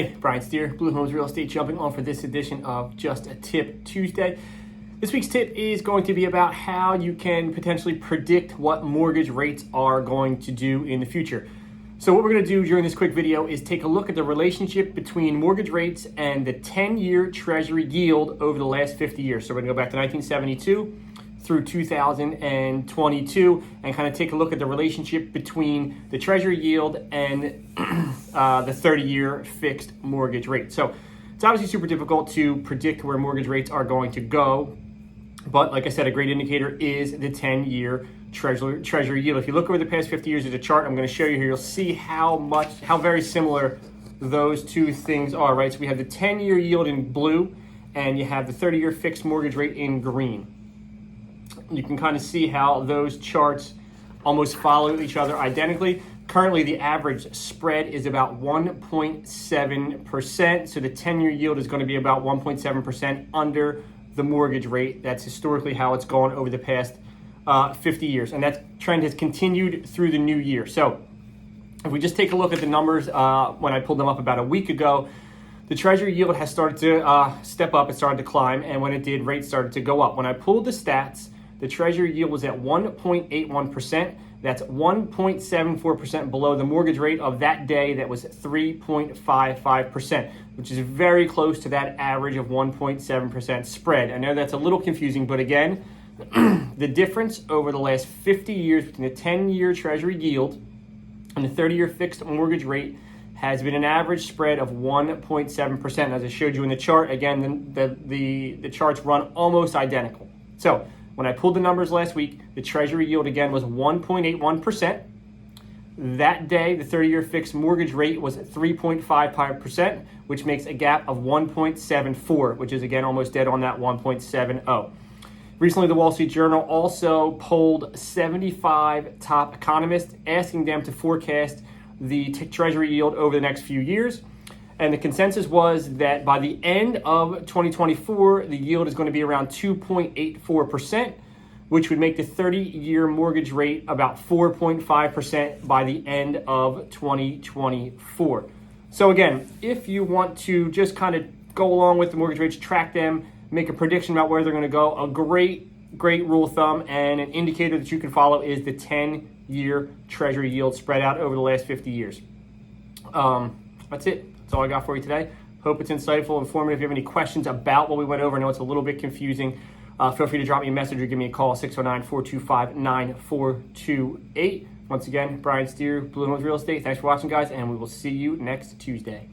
Hey, Brian Steer, Blue Homes Real Estate, jumping on for this edition of Just a Tip Tuesday. This week's tip is going to be about how you can potentially predict what mortgage rates are going to do in the future. So what we're going to do during this quick video is take a look at the relationship between mortgage rates and the 10-year Treasury yield over the last 50 years. So we're going to go back to 1972 through 2022 and kind of take a look at the relationship between the Treasury yield and the 30-year fixed mortgage rate. So it's obviously super difficult to predict where mortgage rates are going to go, but like I said, a great indicator is the 10-year Treasury yield. If you look over the past 50 years at the chart I'm going to show you here, you'll see how very similar those two things are, right? So we have the 10-year yield in blue and you have the 30-year fixed mortgage rate in green. You can kind of see how those charts almost follow each other identically. Currently, the average spread is about 1.7%. So the 10-year yield is going to be about 1.7% under the mortgage rate. That's historically how it's gone over the past 50 years. And that trend has continued through the new year. So if we just take a look at the numbers, when I pulled them up about a week ago, the Treasury yield has started to step up. It started to climb. And when it did, rates started to go up. When I pulled the stats, the Treasury yield was at 1.81%. That's 1.74% below the mortgage rate of that day that was 3.55%, which is very close to that average of 1.7% spread. I know that's a little confusing, but again, the difference over the last 50 years between the 10-year Treasury yield and the 30-year fixed mortgage rate has been an average spread of 1.7%. As I showed you in the chart, again, the charts run almost identical. So when I pulled the numbers last week, the Treasury yield again was 1.81%. That day, the 30-year fixed mortgage rate was 3.55%, which makes a gap of 1.74, which is again almost dead on that 1.70. Recently, the Wall Street Journal also polled 75 top economists, asking them to forecast the Treasury yield over the next few years. And the consensus was that by the end of 2024, the yield is going to be around 2.84%, which would make the 30-year mortgage rate about 4.5% by the end of 2024. So again, if you want to just kind of go along with the mortgage rates, track them, make a prediction about where they're going to go, a great rule of thumb and an indicator that you can follow is the 10-year Treasury yield spread out over the last 50 years. That's it. That's all I got for you today. Hope it's insightful, informative. If you have any questions about what we went over, I know it's a little bit confusing, feel free to drop me a message or give me a call, 609-425-9428. Once again, Brian Steer, Blue Homes Real Estate. Thanks for watching, guys, and we will see you next Tuesday.